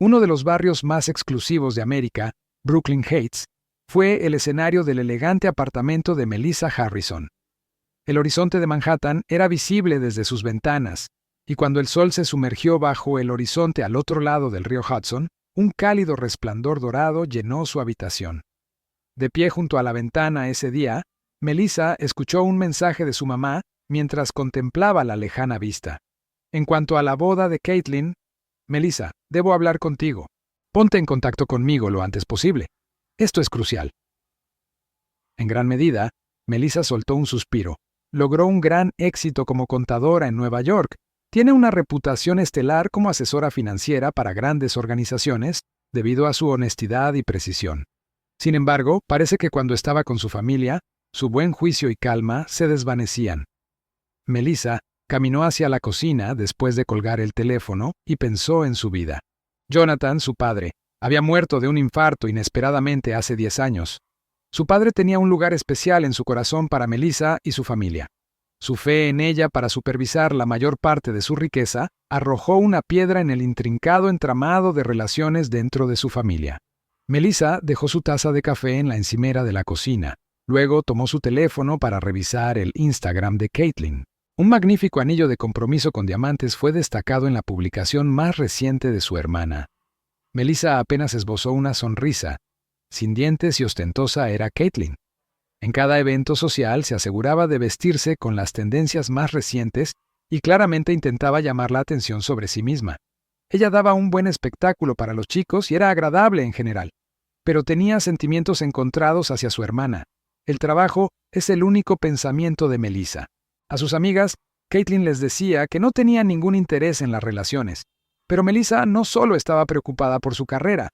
Uno de los barrios más exclusivos de América, Brooklyn Heights, fue el escenario del elegante apartamento de Melissa Harrison. El horizonte de Manhattan era visible desde sus ventanas, y cuando el sol se sumergió bajo el horizonte al otro lado del río Hudson, un cálido resplandor dorado llenó su habitación. De pie junto a la ventana ese día, Melissa escuchó un mensaje de su mamá mientras contemplaba la lejana vista. En cuanto a la boda de Caitlin, Melissa, debo hablar contigo. Ponte en contacto conmigo lo antes posible. Esto es crucial. En gran medida, Melissa soltó un suspiro. Logró un gran éxito como contadora en Nueva York. Tiene una reputación estelar como asesora financiera para grandes organizaciones debido a su honestidad y precisión. Sin embargo, parece que cuando estaba con su familia, su buen juicio y calma se desvanecían. Melissa caminó hacia la cocina después de colgar el teléfono y pensó en su vida. Jonathan, su padre, había muerto de un infarto inesperadamente hace 10 años. Su padre tenía un lugar especial en su corazón para Melissa y su familia. Su fe en ella para supervisar la mayor parte de su riqueza arrojó una piedra en el intrincado entramado de relaciones dentro de su familia. Melissa dejó su taza de café en la encimera de la cocina. Luego tomó su teléfono para revisar el Instagram de Caitlin. Un magnífico anillo de compromiso con diamantes fue destacado en la publicación más reciente de su hermana. Melissa apenas esbozó una sonrisa. Sin dientes y ostentosa era Caitlin. En cada evento social se aseguraba de vestirse con las tendencias más recientes y claramente intentaba llamar la atención sobre sí misma. Ella daba un buen espectáculo para los chicos y era agradable en general, pero tenía sentimientos encontrados hacia su hermana. El trabajo es el único pensamiento de Melissa. A sus amigas, Caitlin les decía que no tenía ningún interés en las relaciones, pero Melissa no solo estaba preocupada por su carrera.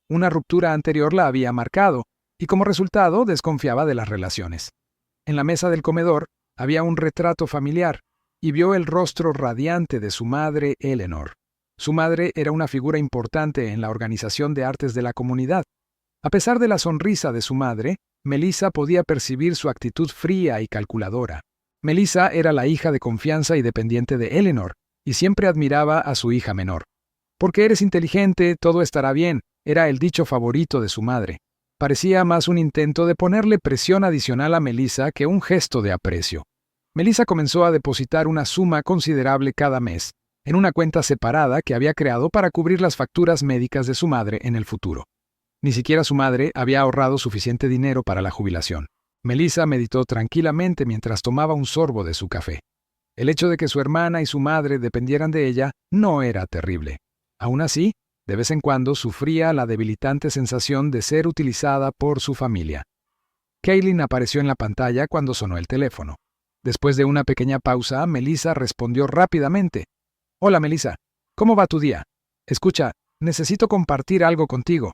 Una ruptura anterior la había marcado, y como resultado desconfiaba de las relaciones. En la mesa del comedor había un retrato familiar, y vio el rostro radiante de su madre, Eleanor. Su madre era una figura importante en la organización de artes de la comunidad. A pesar de la sonrisa de su madre, Melissa podía percibir su actitud fría y calculadora. Melissa era la hija de confianza y dependiente de Eleanor, y siempre admiraba a su hija menor. «Porque eres inteligente, todo estará bien», era el dicho favorito de su madre. Parecía más un intento de ponerle presión adicional a Melissa que un gesto de aprecio. Melissa comenzó a depositar una suma considerable cada mes, en una cuenta separada que había creado para cubrir las facturas médicas de su madre en el futuro. Ni siquiera su madre había ahorrado suficiente dinero para la jubilación. Melissa meditó tranquilamente mientras tomaba un sorbo de su café. El hecho de que su hermana y su madre dependieran de ella no era terrible. Aún así, de vez en cuando sufría la debilitante sensación de ser utilizada por su familia. Caitlin apareció en la pantalla cuando sonó el teléfono. Después de una pequeña pausa, Melissa respondió rápidamente. «Hola, Melissa. ¿Cómo va tu día? Escucha, necesito compartir algo contigo».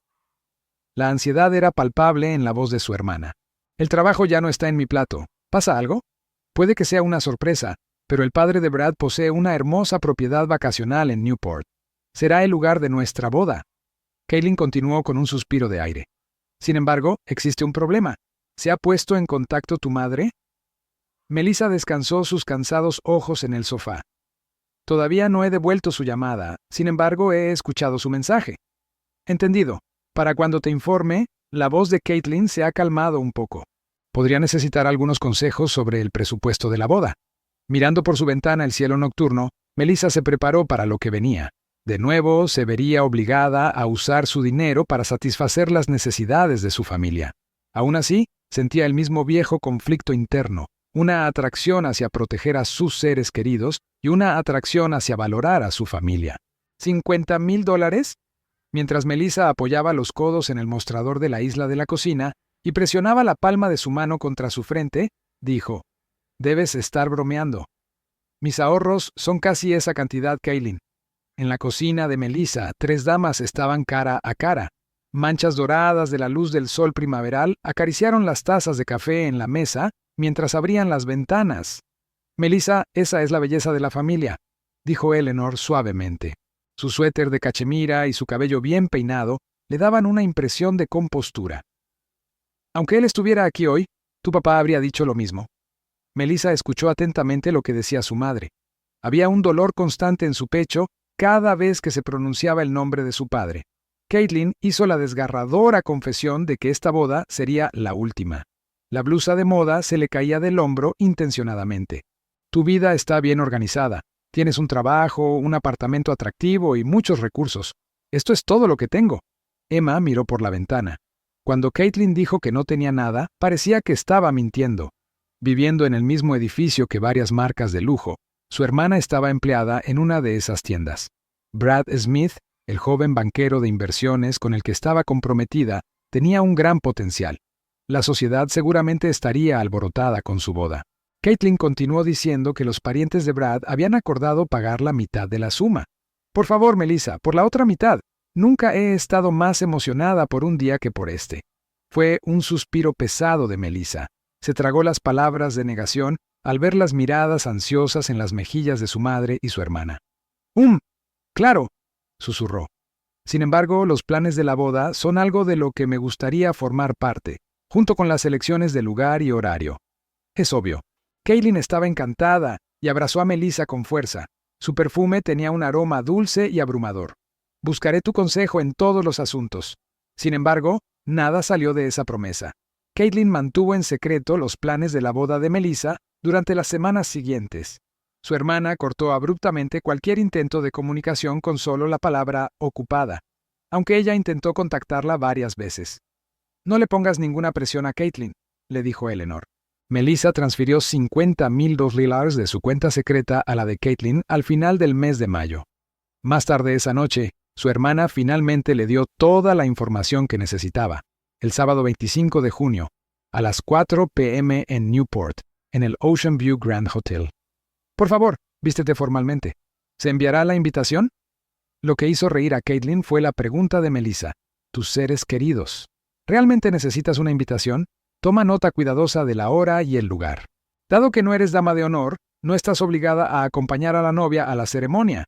La ansiedad era palpable en la voz de su hermana. «El trabajo ya no está en mi plato. ¿Pasa algo? Puede que sea una sorpresa, pero el padre de Brad posee una hermosa propiedad vacacional en Newport. Será el lugar de nuestra boda». Caitlin continuó con un suspiro de aire. «Sin embargo, existe un problema. ¿Se ha puesto en contacto tu madre?» Melissa descansó sus cansados ojos en el sofá. «Todavía no he devuelto su llamada, sin embargo he escuchado su mensaje». «Entendido. Para cuando te informe, la voz de Caitlin se ha calmado un poco. Podría necesitar algunos consejos sobre el presupuesto de la boda». Mirando por su ventana el cielo nocturno, Melissa se preparó para lo que venía. De nuevo, se vería obligada a usar su dinero para satisfacer las necesidades de su familia. Aún así, sentía el mismo viejo conflicto interno, una atracción hacia proteger a sus seres queridos y una atracción hacia valorar a su familia. $50,000. Mientras Melissa apoyaba los codos en el mostrador de la isla de la cocina y presionaba la palma de su mano contra su frente, dijo: «Debes estar bromeando. Mis ahorros son casi esa cantidad, Caitlin». En la cocina de Melissa, 3 damas estaban cara a cara. Manchas doradas de la luz del sol primaveral acariciaron las tazas de café en la mesa mientras abrían las ventanas. «Melissa, esa es la belleza de la familia», dijo Eleanor suavemente. Su suéter de cachemira y su cabello bien peinado le daban una impresión de compostura. «Aunque él estuviera aquí hoy, tu papá habría dicho lo mismo». Melissa escuchó atentamente lo que decía su madre. Había un dolor constante en su pecho cada vez que se pronunciaba el nombre de su padre. Caitlin hizo la desgarradora confesión de que esta boda sería la última. La blusa de moda se le caía del hombro intencionadamente. Tu vida está bien organizada. Tienes un trabajo, un apartamento atractivo y muchos recursos. Esto es todo lo que tengo. Emma miró por la ventana. Cuando Caitlin dijo que no tenía nada, parecía que estaba mintiendo. Viviendo en el mismo edificio que varias marcas de lujo, su hermana estaba empleada en una de esas tiendas. Brad Smith, el joven banquero de inversiones con el que estaba comprometida, tenía un gran potencial. La sociedad seguramente estaría alborotada con su boda. Caitlin continuó diciendo que los parientes de Brad habían acordado pagar la mitad de la suma. Por favor, Melissa, por la otra mitad. Nunca he estado más emocionada por un día que por este. Fue un suspiro pesado de Melissa. Se tragó las palabras de negación al ver las miradas ansiosas en las mejillas de su madre y su hermana. Claro, susurró. Sin embargo, los planes de la boda son algo de lo que me gustaría formar parte, junto con las elecciones de lugar y horario. Es obvio. Caitlin estaba encantada y abrazó a Melissa con fuerza. Su perfume tenía un aroma dulce y abrumador. Buscaré tu consejo en todos los asuntos. Sin embargo, nada salió de esa promesa. Caitlin mantuvo en secreto los planes de la boda de Melissa durante las semanas siguientes. Su hermana cortó abruptamente cualquier intento de comunicación con solo la palabra ocupada, aunque ella intentó contactarla varias veces. No le pongas ninguna presión a Caitlin, le dijo Eleanor. Melissa transfirió $50,000 de su cuenta secreta a la de Caitlin al final del mes de mayo. Más tarde esa noche, su hermana finalmente le dio toda la información que necesitaba. El sábado 25 de junio, a las 4 p.m. en Newport, en el Ocean View Grand Hotel. Por favor, vístete formalmente. ¿Se enviará la invitación? Lo que hizo reír a Caitlin fue la pregunta de Melissa. Tus seres queridos. ¿Realmente necesitas una invitación? Toma nota cuidadosa de la hora y el lugar. Dado que no eres dama de honor, no estás obligada a acompañar a la novia a la ceremonia.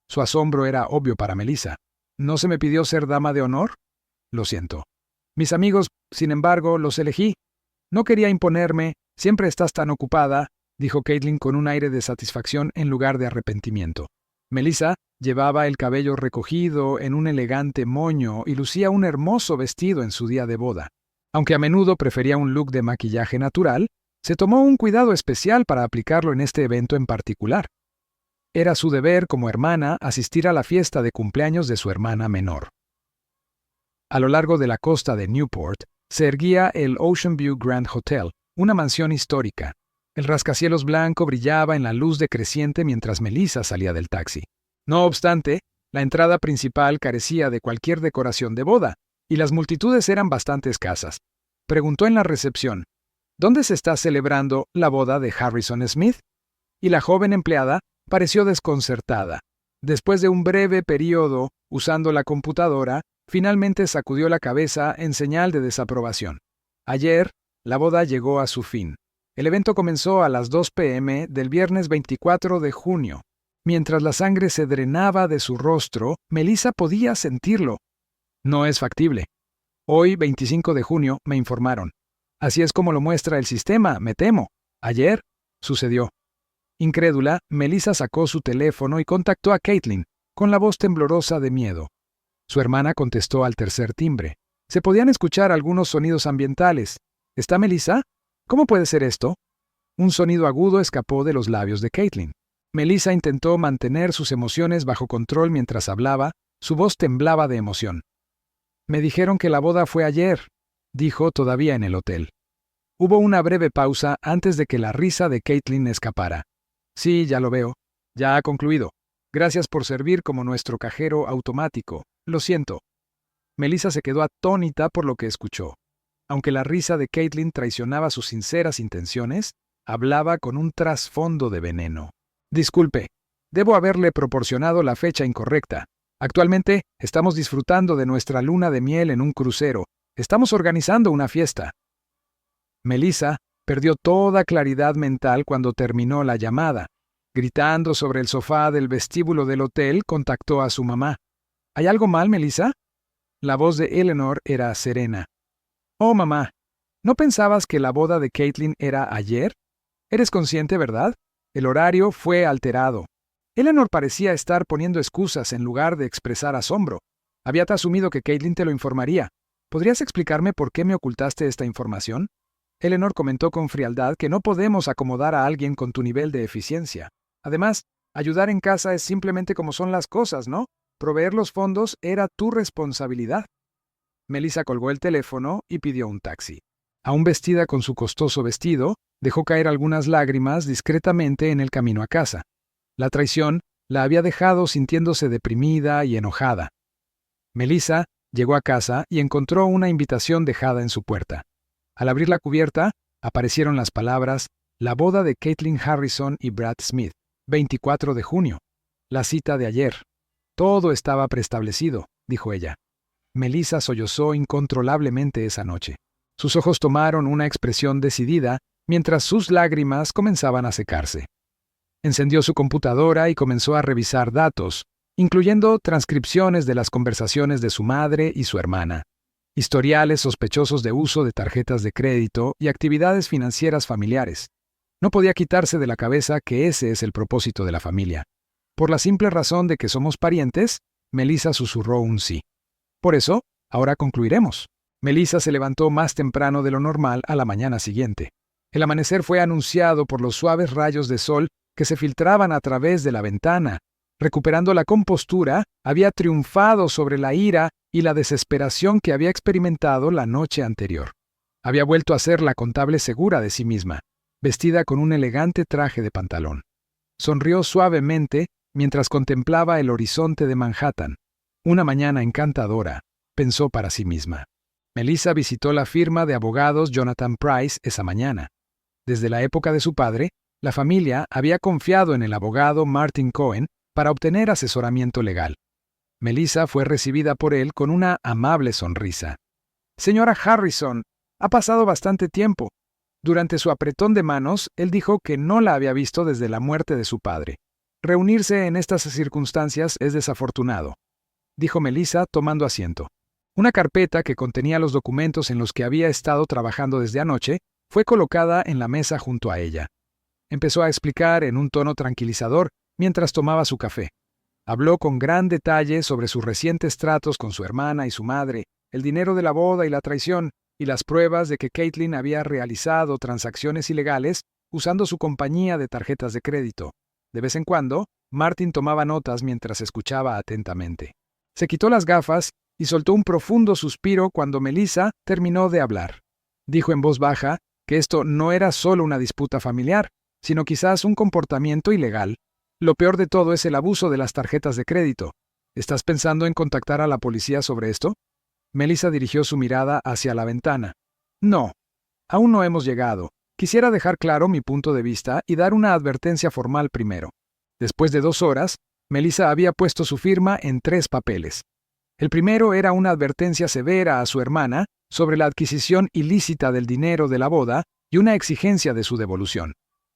Su asombro era obvio para Melissa. ¿No se me pidió ser dama de honor? Lo siento. Mis amigos, sin embargo, los elegí. No quería imponerme, siempre estás tan ocupada, dijo Caitlin con un aire de satisfacción en lugar de arrepentimiento. Melissa llevaba el cabello recogido en un elegante moño y lucía un hermoso vestido en su día de boda. Aunque a menudo prefería un look de maquillaje natural, se tomó un cuidado especial para aplicarlo en este evento en particular. Era su deber como hermana asistir a la fiesta de cumpleaños de su hermana menor. A lo largo de la costa de Newport se erguía el Ocean View Grand Hotel, una mansión histórica. El rascacielos blanco brillaba en la luz decreciente mientras Melissa salía del taxi. No obstante, la entrada principal carecía de cualquier decoración de boda, y las multitudes eran bastante escasas. Preguntó en la recepción, ¿dónde se está celebrando la boda de Harrison Smith? Y la joven empleada pareció desconcertada. Después de un breve periodo usando la computadora, finalmente sacudió la cabeza en señal de desaprobación. Ayer, la boda llegó a su fin. El evento comenzó a las 2 p.m. del viernes 24 de junio. Mientras la sangre se drenaba de su rostro, Melissa podía sentirlo. No es factible. Hoy, 25 de junio, me informaron. Así es como lo muestra el sistema, me temo. Ayer, sucedió. Incrédula, Melissa sacó su teléfono y contactó a Caitlin, con la voz temblorosa de miedo. Su hermana contestó al tercer timbre. Se podían escuchar algunos sonidos ambientales. ¿Está Melissa? ¿Cómo puede ser esto? Un sonido agudo escapó de los labios de Caitlin. Melissa intentó mantener sus emociones bajo control mientras hablaba, su voz temblaba de emoción. Me dijeron que la boda fue ayer, dijo todavía en el hotel. Hubo una breve pausa antes de que la risa de Caitlin escapara. Sí, ya lo veo. Ya ha concluido. Gracias por servir como nuestro cajero automático. Lo siento. Melissa se quedó atónita por lo que escuchó. Aunque la risa de Caitlin traicionaba sus sinceras intenciones, hablaba con un trasfondo de veneno. Disculpe, debo haberle proporcionado la fecha incorrecta. Actualmente estamos disfrutando de nuestra luna de miel en un crucero. Estamos organizando una fiesta. Melissa perdió toda claridad mental cuando terminó la llamada. Gritando sobre el sofá del vestíbulo del hotel, contactó a su mamá. ¿Hay algo mal, Melissa? La voz de Eleanor era serena. Oh, mamá, ¿no pensabas que la boda de Caitlin era ayer? Eres consciente, ¿verdad? El horario fue alterado. Eleanor parecía estar poniendo excusas en lugar de expresar asombro. Había asumido que Caitlin te lo informaría. ¿Podrías explicarme por qué me ocultaste esta información? Eleanor comentó con frialdad que no podemos acomodar a alguien con tu nivel de eficiencia. Además, ayudar en casa es simplemente como son las cosas, ¿no? Proveer los fondos era tu responsabilidad. Melissa colgó el teléfono y pidió un taxi. Aún vestida con su costoso vestido, dejó caer algunas lágrimas discretamente en el camino a casa. La traición la había dejado sintiéndose deprimida y enojada. Melissa llegó a casa y encontró una invitación dejada en su puerta. Al abrir la cubierta, aparecieron las palabras «La boda de Caitlin Harrison y Brad Smith, 24 de junio. La cita de ayer. Todo estaba preestablecido», dijo ella. Melissa sollozó incontrolablemente esa noche. Sus ojos tomaron una expresión decidida, mientras sus lágrimas comenzaban a secarse. Encendió su computadora y comenzó a revisar datos, incluyendo transcripciones de las conversaciones de su madre y su hermana, historiales sospechosos de uso de tarjetas de crédito y actividades financieras familiares. No podía quitarse de la cabeza que ese es el propósito de la familia. Por la simple razón de que somos parientes, Melissa susurró un sí. Por eso, ahora concluiremos. Melissa se levantó más temprano de lo normal a la mañana siguiente. El amanecer fue anunciado por los suaves rayos de sol que se filtraban a través de la ventana. Recuperando la compostura, había triunfado sobre la ira y la desesperación que había experimentado la noche anterior. Había vuelto a ser la contable segura de sí misma, vestida con un elegante traje de pantalón. Sonrió suavemente mientras contemplaba el horizonte de Manhattan. Una mañana encantadora, pensó para sí misma. Melissa visitó la firma de abogados Jonathan Price esa mañana. Desde la época de su padre, la familia había confiado en el abogado Martin Cohen para obtener asesoramiento legal. Melissa fue recibida por él con una amable sonrisa. «Señora Harrison, ha pasado bastante tiempo». Durante su apretón de manos, él dijo que no la había visto desde la muerte de su padre. «Reunirse en estas circunstancias es desafortunado», dijo Melissa tomando asiento. Una carpeta que contenía los documentos en los que había estado trabajando desde anoche fue colocada en la mesa junto a ella. Empezó a explicar en un tono tranquilizador mientras tomaba su café. Habló con gran detalle sobre sus recientes tratos con su hermana y su madre, el dinero de la boda y la traición, y las pruebas de que Caitlin había realizado transacciones ilegales usando su compañía de tarjetas de crédito. De vez en cuando, Martin tomaba notas mientras escuchaba atentamente. Se quitó las gafas y soltó un profundo suspiro cuando Melissa terminó de hablar. Dijo en voz baja que esto no era solo una disputa familiar, sino quizás un comportamiento ilegal. Lo peor de todo es el abuso de las tarjetas de crédito. ¿Estás pensando en contactar a la policía sobre esto? Melissa dirigió su mirada hacia la ventana. No, aún no hemos llegado. Quisiera dejar claro mi punto de vista y dar una advertencia formal primero. Después de 2 horas, Melissa había puesto su firma en 3 papeles. El primero era una advertencia severa a su hermana sobre la adquisición ilícita del dinero de la boda y una exigencia de su devolución.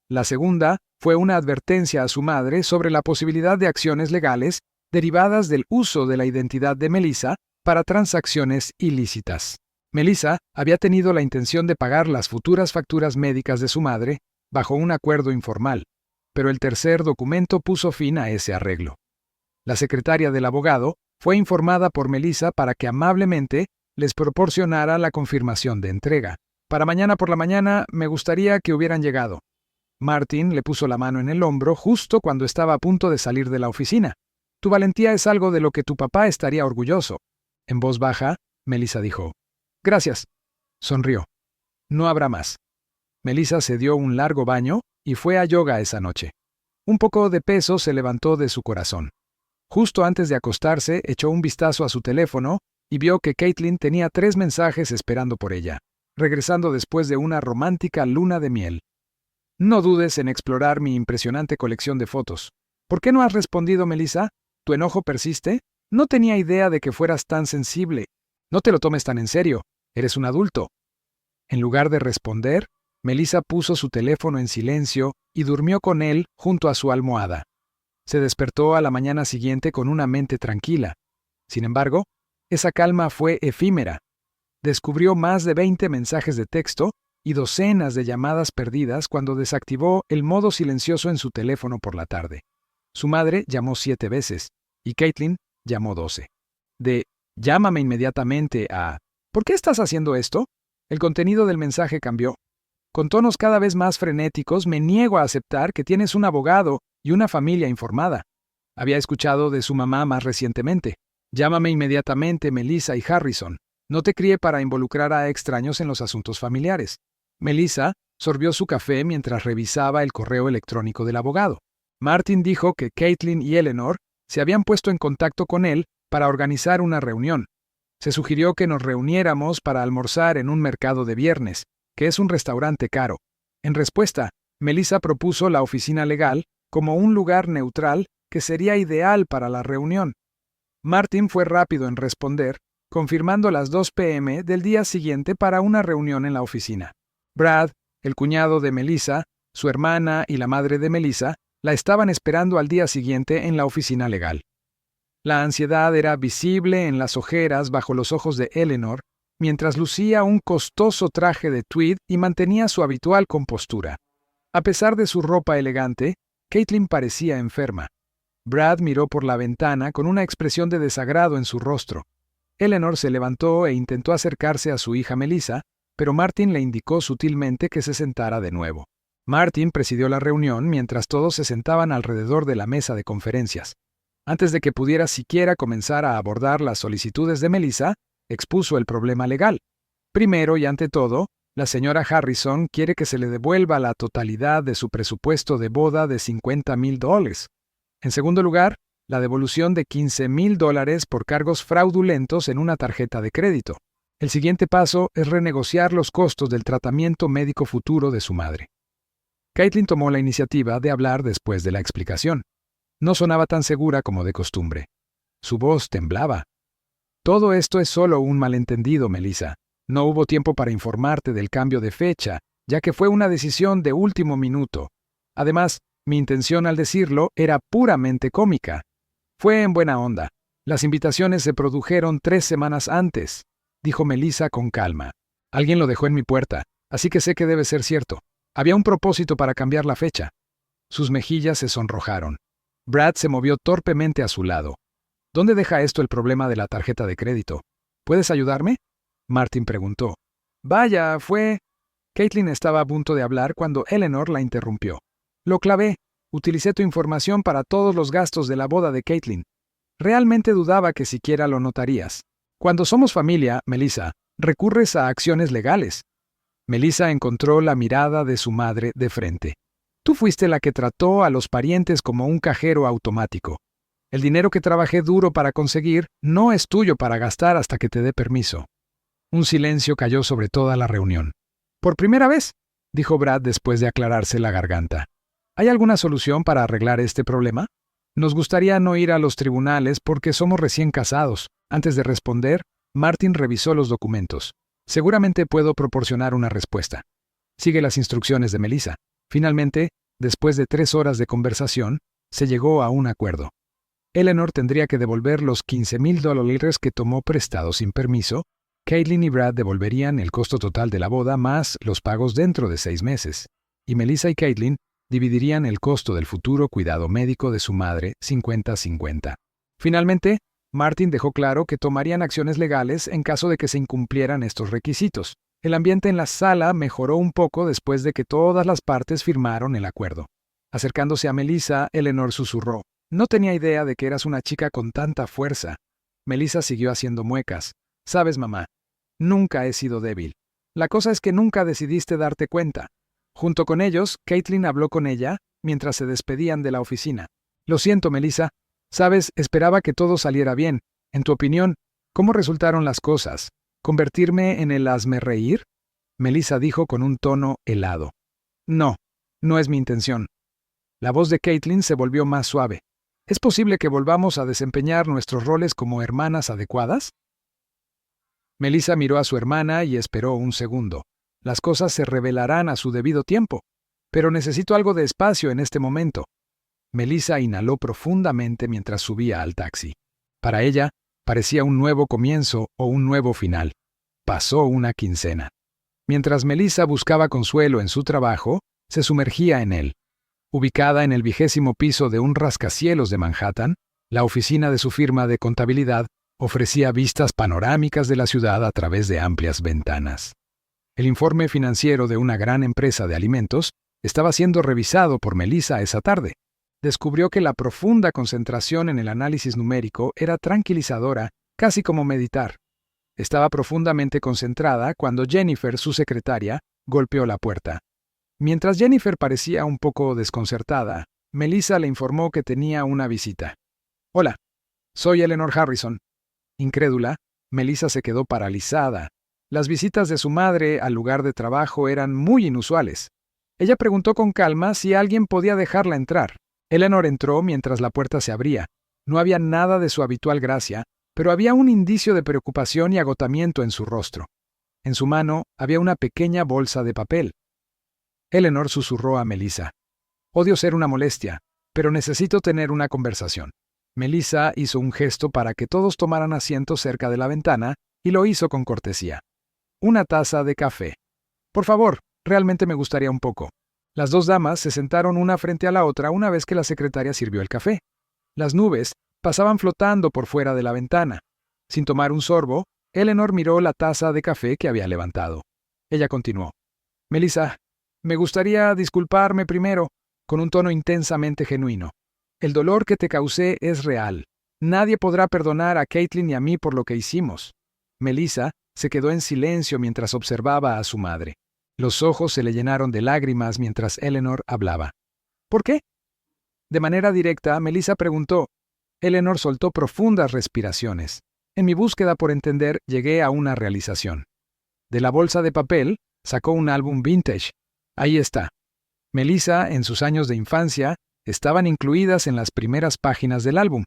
La segunda fue una advertencia a su madre sobre la posibilidad de acciones legales derivadas del uso de la identidad de Melissa para transacciones ilícitas. Melissa había tenido la intención de pagar las futuras facturas médicas de su madre bajo un acuerdo informal, pero el tercer documento puso fin a ese arreglo. La secretaria del abogado fue informada por Melissa para que amablemente les proporcionara la confirmación de entrega. Para mañana por la mañana me gustaría que hubieran llegado. Martin le puso la mano en el hombro justo cuando estaba a punto de salir de la oficina. Tu valentía es algo de lo que tu papá estaría orgulloso. En voz baja, Melissa dijo, «Gracias». Sonrió. «No habrá más». Melissa se dio un largo baño y fue a yoga esa noche. Un poco de peso se levantó de su corazón. Justo antes de acostarse, echó un vistazo a su teléfono y vio que Caitlin tenía 3 mensajes esperando por ella, regresando después de una romántica luna de miel. «No dudes en explorar mi impresionante colección de fotos». «¿Por qué no has respondido, Melissa? ¿Tu enojo persiste? No tenía idea de que fueras tan sensible. No te lo tomes tan en serio. Eres un adulto». En lugar de responder, Melissa puso su teléfono en silencio y durmió con él junto a su almohada. Se despertó a la mañana siguiente con una mente tranquila. Sin embargo, esa calma fue efímera. Descubrió más de 20 mensajes de texto y docenas de llamadas perdidas cuando desactivó el modo silencioso en su teléfono por la tarde. Su madre llamó 7 veces y Caitlin llamó 12. De "llámame inmediatamente" a "¿por qué estás haciendo esto?", el contenido del mensaje cambió. Con tonos cada vez más frenéticos, me niego a aceptar que tienes un abogado y una familia informada. Había escuchado de su mamá más recientemente. Llámame inmediatamente, Melissa y Harrison. No te crié para involucrar a extraños en los asuntos familiares. Melissa sorbió su café mientras revisaba el correo electrónico del abogado. Martin dijo que Caitlin y Eleanor se habían puesto en contacto con él para organizar una reunión. Se sugirió que nos reuniéramos para almorzar en un mercado de viernes, que es un restaurante caro. En respuesta, Melissa propuso la oficina legal como un lugar neutral que sería ideal para la reunión. Martin fue rápido en responder, confirmando las 2 p.m. del día siguiente para una reunión en la oficina. Brad, el cuñado de Melissa, su hermana y la madre de Melissa, la estaban esperando al día siguiente en la oficina legal. La ansiedad era visible en las ojeras bajo los ojos de Eleanor, mientras lucía un costoso traje de tweed y mantenía su habitual compostura. A pesar de su ropa elegante, Caitlin parecía enferma. Brad miró por la ventana con una expresión de desagrado en su rostro. Eleanor se levantó e intentó acercarse a su hija Melissa, pero Martin le indicó sutilmente que se sentara de nuevo. Martin presidió la reunión mientras todos se sentaban alrededor de la mesa de conferencias. Antes de que pudiera siquiera comenzar a abordar las solicitudes de Melissa, expuso el problema legal. Primero y ante todo, la señora Harrison quiere que se le devuelva la totalidad de su presupuesto de boda de $50,000. En segundo lugar, la devolución de $15,000 por cargos fraudulentos en una tarjeta de crédito. El siguiente paso es renegociar los costos del tratamiento médico futuro de su madre. Caitlin tomó la iniciativa de hablar después de la explicación. No sonaba tan segura como de costumbre. Su voz temblaba. Todo esto es solo un malentendido, Melissa. No hubo tiempo para informarte del cambio de fecha, ya que fue una decisión de último minuto. Además, mi intención al decirlo era puramente cómica. Fue en buena onda. Las invitaciones se produjeron 3 semanas antes, dijo Melissa con calma. Alguien lo dejó en mi puerta, así que sé que debe ser cierto. Había un propósito para cambiar la fecha. Sus mejillas se sonrojaron. Brad se movió torpemente a su lado. ¿Dónde deja esto el problema de la tarjeta de crédito? ¿Puedes ayudarme? Martin preguntó. Vaya, fue... Caitlin estaba a punto de hablar cuando Eleanor la interrumpió. Lo clavé. Utilicé tu información para todos los gastos de la boda de Caitlin. Realmente dudaba que siquiera lo notarías. Cuando somos familia, Melissa, recurres a acciones legales. Melissa encontró la mirada de su madre de frente. Tú fuiste la que trató a los parientes como un cajero automático. El dinero que trabajé duro para conseguir no es tuyo para gastar hasta que te dé permiso. Un silencio cayó sobre toda la reunión. Por primera vez, dijo Brad después de aclararse la garganta. ¿Hay alguna solución para arreglar este problema? Nos gustaría no ir a los tribunales porque somos recién casados. Antes de responder, Martin revisó los documentos. Seguramente puedo proporcionar una respuesta. Sigue las instrucciones de Melissa. Finalmente, después de 3 horas de conversación, se llegó a un acuerdo. Eleanor tendría que devolver los $15,000 que tomó prestados sin permiso. Caitlin y Brad devolverían el costo total de la boda más los pagos dentro de 6 meses. Y Melissa y Caitlin dividirían el costo del futuro cuidado médico de su madre 50-50. Finalmente, Martin dejó claro que tomarían acciones legales en caso de que se incumplieran estos requisitos. El ambiente en la sala mejoró un poco después de que todas las partes firmaron el acuerdo. Acercándose a Melissa, Eleanor susurró. No tenía idea de que eras una chica con tanta fuerza. Melissa siguió haciendo muecas. Sabes, mamá, nunca he sido débil. La cosa es que nunca decidiste darte cuenta. Junto con ellos, Caitlin habló con ella mientras se despedían de la oficina. Lo siento, Melissa. Sabes, esperaba que todo saliera bien. En tu opinión, ¿cómo resultaron las cosas? ¿Convertirme en el hazmerreír? Melissa dijo con un tono helado. No, no es mi intención. La voz de Caitlin se volvió más suave. ¿Es posible que volvamos a desempeñar nuestros roles como hermanas adecuadas? Melissa miró a su hermana y esperó un segundo. Las cosas se revelarán a su debido tiempo. Pero necesito algo de espacio en este momento. Melissa inhaló profundamente mientras subía al taxi. Para ella, parecía un nuevo comienzo o un nuevo final. Pasó una quincena. Mientras Melissa buscaba consuelo en su trabajo, se sumergía en él. Ubicada en el 20º piso de un rascacielos de Manhattan, la oficina de su firma de contabilidad ofrecía vistas panorámicas de la ciudad a través de amplias ventanas. El informe financiero de una gran empresa de alimentos estaba siendo revisado por Melissa esa tarde. Descubrió que la profunda concentración en el análisis numérico era tranquilizadora, casi como meditar. Estaba profundamente concentrada cuando Jennifer, su secretaria, golpeó la puerta. Mientras Jennifer parecía un poco desconcertada, Melissa le informó que tenía una visita. «Hola, soy Eleanor Harrison». Incrédula, Melissa se quedó paralizada. Las visitas de su madre al lugar de trabajo eran muy inusuales. Ella preguntó con calma si alguien podía dejarla entrar. Eleanor entró mientras la puerta se abría. No había nada de su habitual gracia, pero había un indicio de preocupación y agotamiento en su rostro. En su mano había una pequeña bolsa de papel. Eleanor susurró a Melissa. «Odio ser una molestia, pero necesito tener una conversación». Melissa hizo un gesto para que todos tomaran asiento cerca de la ventana y lo hizo con cortesía. «Una taza de café. Por favor, realmente me gustaría un poco». Las dos damas se sentaron una frente a la otra una vez que la secretaria sirvió el café. Las nubes pasaban flotando por fuera de la ventana. Sin tomar un sorbo, Eleanor miró la taza de café que había levantado. Ella continuó. «Melissa, me gustaría disculparme primero», con un tono intensamente genuino. «El dolor que te causé es real. Nadie podrá perdonar a Caitlin y a mí por lo que hicimos». Melissa se quedó en silencio mientras observaba a su madre. Los ojos se le llenaron de lágrimas mientras Eleanor hablaba. «¿Por qué?». De manera directa, Melissa preguntó. Eleanor soltó profundas respiraciones. En mi búsqueda por entender, llegué a una realización. De la bolsa de papel, sacó un álbum vintage. Ahí está. Melissa, en sus años de infancia, estaban incluidas en las primeras páginas del álbum.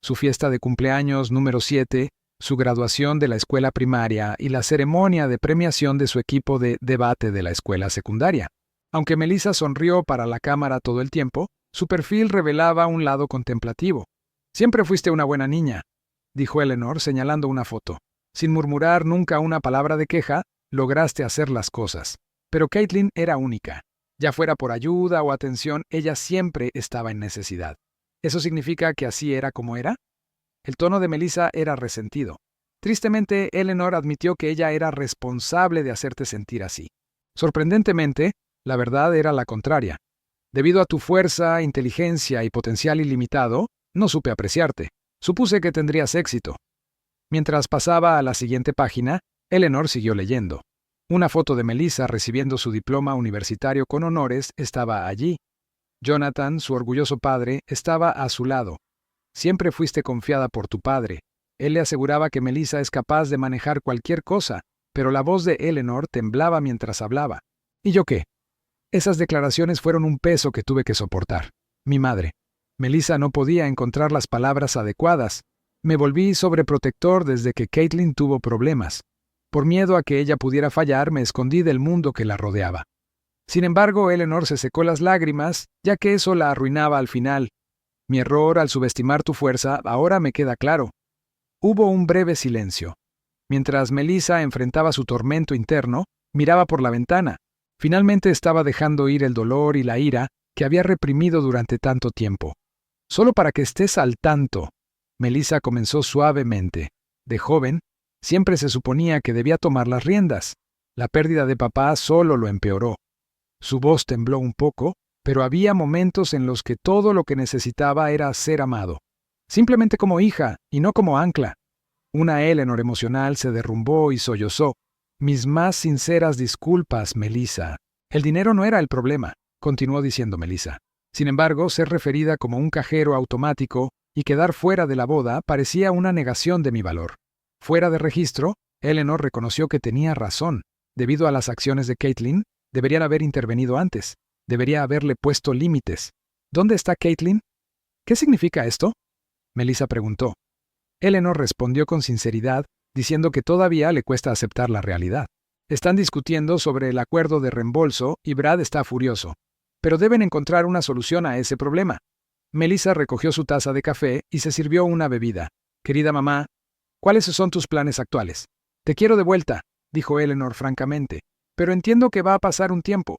Su fiesta de cumpleaños número 7, su graduación de la escuela primaria y la ceremonia de premiación de su equipo de debate de la escuela secundaria. Aunque Melissa sonrió para la cámara todo el tiempo, su perfil revelaba un lado contemplativo. «Siempre fuiste una buena niña», dijo Eleanor señalando una foto. «Sin murmurar nunca una palabra de queja, lograste hacer las cosas. Pero Caitlin era única. Ya fuera por ayuda o atención, ella siempre estaba en necesidad. ¿Eso significa que así era como era?». El tono de Melissa era resentido. Tristemente, Eleanor admitió que ella era responsable de hacerte sentir así. Sorprendentemente, la verdad era la contraria. Debido a tu fuerza, inteligencia y potencial ilimitado, no supe apreciarte. Supuse que tendrías éxito. Mientras pasaba a la siguiente página, Eleanor siguió leyendo. Una foto de Melissa recibiendo su diploma universitario con honores estaba allí. Jonathan, su orgulloso padre, estaba a su lado. «Siempre fuiste confiada por tu padre». Él le aseguraba que Melissa es capaz de manejar cualquier cosa, pero la voz de Eleanor temblaba mientras hablaba. ¿Y yo qué? Esas declaraciones fueron un peso que tuve que soportar. Mi madre. Melissa no podía encontrar las palabras adecuadas. Me volví sobreprotector desde que Caitlin tuvo problemas. Por miedo a que ella pudiera fallar, me escondí del mundo que la rodeaba. Sin embargo, Eleanor se secó las lágrimas, ya que eso la arruinaba al final. Mi error al subestimar tu fuerza ahora me queda claro. Hubo un breve silencio. Mientras Melissa enfrentaba su tormento interno, miraba por la ventana. Finalmente estaba dejando ir el dolor y la ira que había reprimido durante tanto tiempo. «Solo para que estés al tanto», Melissa comenzó suavemente. De joven, siempre se suponía que debía tomar las riendas. La pérdida de papá solo lo empeoró. Su voz tembló un poco, pero había momentos en los que todo lo que necesitaba era ser amado. Simplemente como hija, y no como ancla. Una Eleanor emocional se derrumbó y sollozó. «Mis más sinceras disculpas, Melissa. El dinero no era el problema», continuó diciendo Melissa. Sin embargo, ser referida como un cajero automático y quedar fuera de la boda parecía una negación de mi valor. Fuera de registro, Eleanor reconoció que tenía razón. Debido a las acciones de Caitlin, deberían haber intervenido antes. Debería haberle puesto límites. ¿Dónde está Caitlin? ¿Qué significa esto?, Melissa preguntó. Eleanor respondió con sinceridad, diciendo que todavía le cuesta aceptar la realidad. Están discutiendo sobre el acuerdo de reembolso y Brad está furioso. Pero deben encontrar una solución a ese problema. Melissa recogió su taza de café y se sirvió una bebida. «Querida mamá, ¿cuáles son tus planes actuales?». «Te quiero de vuelta», dijo Eleanor francamente, «pero entiendo que va a pasar un tiempo».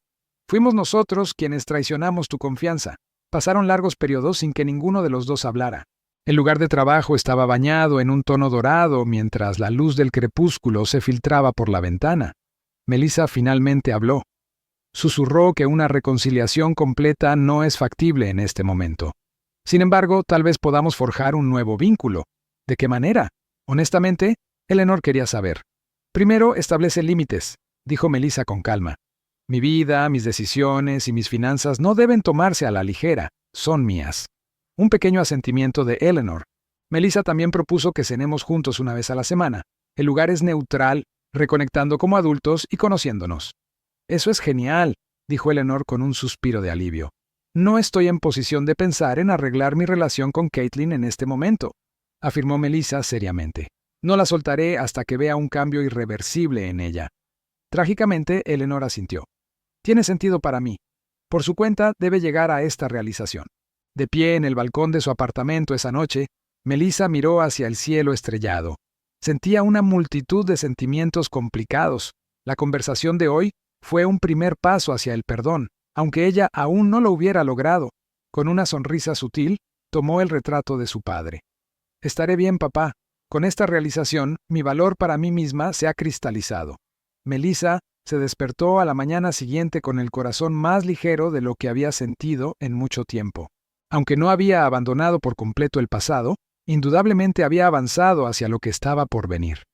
Fuimos nosotros quienes traicionamos tu confianza. Pasaron largos periodos sin que ninguno de los dos hablara. El lugar de trabajo estaba bañado en un tono dorado mientras la luz del crepúsculo se filtraba por la ventana. Melissa finalmente habló. Susurró que una reconciliación completa no es factible en este momento. Sin embargo, tal vez podamos forjar un nuevo vínculo. ¿De qué manera? Honestamente, Eleanor quería saber. Primero, establece límites, dijo Melissa con calma. Mi vida, mis decisiones y mis finanzas no deben tomarse a la ligera, son mías. Un pequeño asentimiento de Eleanor. Melissa también propuso que cenemos juntos una vez a la semana. El lugar es neutral, reconectando como adultos y conociéndonos. Eso es genial, dijo Eleanor con un suspiro de alivio. No estoy en posición de pensar en arreglar mi relación con Caitlin en este momento, afirmó Melissa seriamente. No la soltaré hasta que vea un cambio irreversible en ella. Trágicamente, Eleanor asintió. Tiene sentido para mí. Por su cuenta, debe llegar a esta realización. De pie en el balcón de su apartamento esa noche, Melissa miró hacia el cielo estrellado. Sentía una multitud de sentimientos complicados. La conversación de hoy fue un primer paso hacia el perdón, aunque ella aún no lo hubiera logrado. Con una sonrisa sutil, tomó el retrato de su padre. Estaré bien, papá. Con esta realización, mi valor para mí misma se ha cristalizado. Melissa se despertó a la mañana siguiente con el corazón más ligero de lo que había sentido en mucho tiempo. Aunque no había abandonado por completo el pasado, indudablemente había avanzado hacia lo que estaba por venir.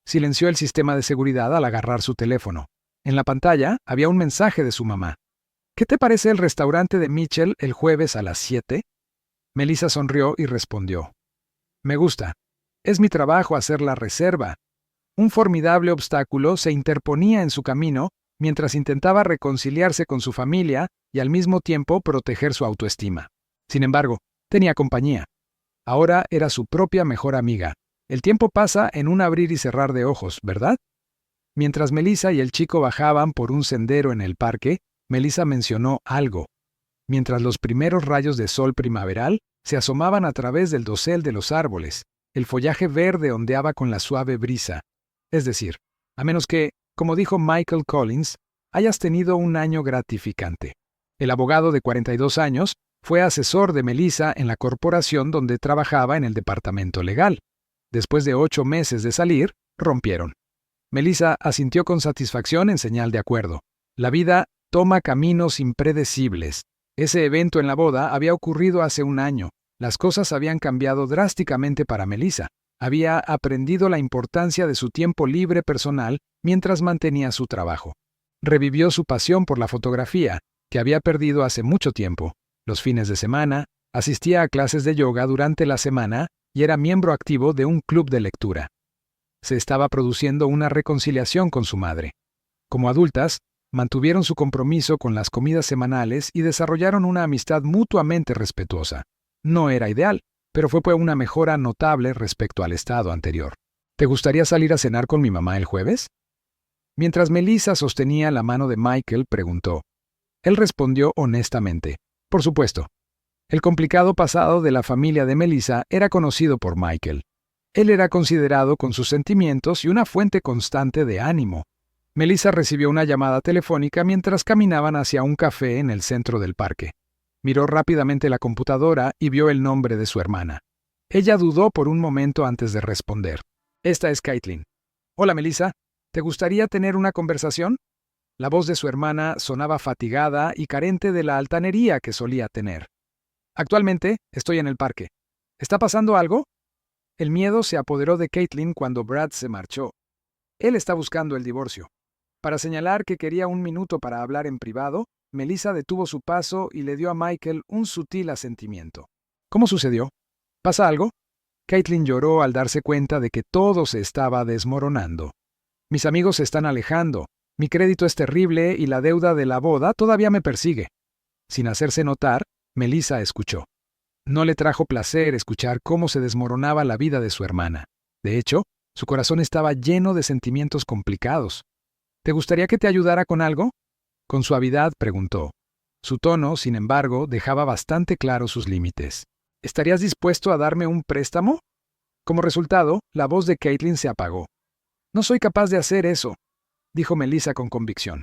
Silenció el sistema de seguridad al agarrar su teléfono. En la pantalla había un mensaje de su mamá. ¿Qué te parece el restaurante de Mitchell el jueves a las 7? Melissa sonrió y respondió. Me gusta. Es mi trabajo hacer la reserva. Un formidable obstáculo se interponía en su camino mientras intentaba reconciliarse con su familia y al mismo tiempo proteger su autoestima. Sin embargo, tenía compañía. Ahora era su propia mejor amiga. El tiempo pasa en un abrir y cerrar de ojos, ¿verdad? Mientras Melissa y el chico bajaban por un sendero en el parque, Melissa mencionó algo. Mientras los primeros rayos de sol primaveral se asomaban a través del dosel de los árboles, el follaje verde ondeaba con la suave brisa. Es decir, a menos que, como dijo Michael Collins, hayas tenido un año gratificante. El abogado de 42 años fue asesor de Melissa en la corporación donde trabajaba en el departamento legal. Después de 8 meses de salir, rompieron. Melissa asintió con satisfacción en señal de acuerdo. La vida toma caminos impredecibles. Ese evento en la boda había ocurrido hace un año. Las cosas habían cambiado drásticamente para Melissa. Había aprendido la importancia de su tiempo libre personal mientras mantenía su trabajo. Revivió su pasión por la fotografía, que había perdido hace mucho tiempo. Los fines de semana, asistía a clases de yoga durante la semana y era miembro activo de un club de lectura. Se estaba produciendo una reconciliación con su madre. Como adultas, mantuvieron su compromiso con las comidas semanales y desarrollaron una amistad mutuamente respetuosa. No era ideal, pero fue una mejora notable respecto al estado anterior. ¿Te gustaría salir a cenar con mi mamá el jueves? Mientras Melissa sostenía la mano de Michael, preguntó. Él respondió honestamente. Por supuesto. El complicado pasado de la familia de Melissa era conocido por Michael. Él era considerado con sus sentimientos y una fuente constante de ánimo. Melissa recibió una llamada telefónica mientras caminaban hacia un café en el centro del parque. Miró rápidamente la computadora y vio el nombre de su hermana. Ella dudó por un momento antes de responder. Esta es Caitlin. Hola, Melissa. ¿Te gustaría tener una conversación? La voz de su hermana sonaba fatigada y carente de la altanería que solía tener. Actualmente estoy en el parque. ¿Está pasando algo? El miedo se apoderó de Caitlin cuando Brad se marchó. Él está buscando el divorcio. Para señalar que quería un minuto para hablar en privado, Melissa detuvo su paso y le dio a Michael un sutil asentimiento. ¿Cómo sucedió? ¿Pasa algo? Caitlin lloró al darse cuenta de que todo se estaba desmoronando. Mis amigos se están alejando. Mi crédito es terrible y la deuda de la boda todavía me persigue. Sin hacerse notar, Melissa escuchó. No le trajo placer escuchar cómo se desmoronaba la vida de su hermana. De hecho, su corazón estaba lleno de sentimientos complicados. ¿Te gustaría que te ayudara con algo? Con suavidad preguntó. Su tono, sin embargo, dejaba bastante claros sus límites. ¿Estarías dispuesto a darme un préstamo? Como resultado, la voz de Caitlin se apagó. No soy capaz de hacer eso, dijo Melissa con convicción.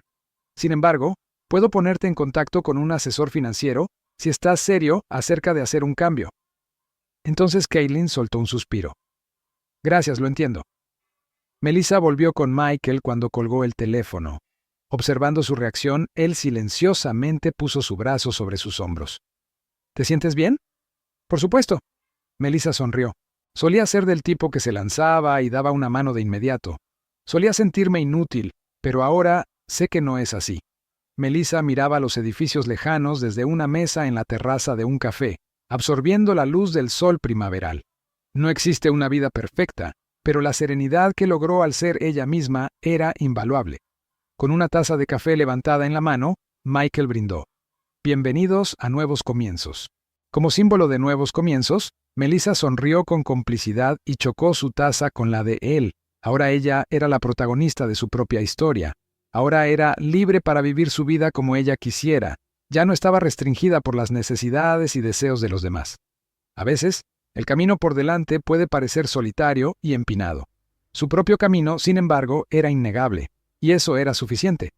Sin embargo, puedo ponerte en contacto con un asesor financiero si estás serio acerca de hacer un cambio. Entonces Caitlin soltó un suspiro. Gracias, lo entiendo. Melissa volvió con Michael cuando colgó el teléfono. Observando su reacción, él silenciosamente puso su brazo sobre sus hombros. ¿Te sientes bien? Por supuesto. Melissa sonrió. Solía ser del tipo que se lanzaba y daba una mano de inmediato. Solía sentirme inútil, pero ahora sé que no es así. Melissa miraba los edificios lejanos desde una mesa en la terraza de un café, absorbiendo la luz del sol primaveral. No existe una vida perfecta, pero la serenidad que logró al ser ella misma era invaluable. Con una taza de café levantada en la mano, Michael brindó. Bienvenidos a Nuevos Comienzos. Como símbolo de nuevos comienzos, Melissa sonrió con complicidad y chocó su taza con la de él. Ahora ella era la protagonista de su propia historia. Ahora era libre para vivir su vida como ella quisiera. Ya no estaba restringida por las necesidades y deseos de los demás. A veces, el camino por delante puede parecer solitario y empinado. Su propio camino, sin embargo, era innegable, y eso era suficiente.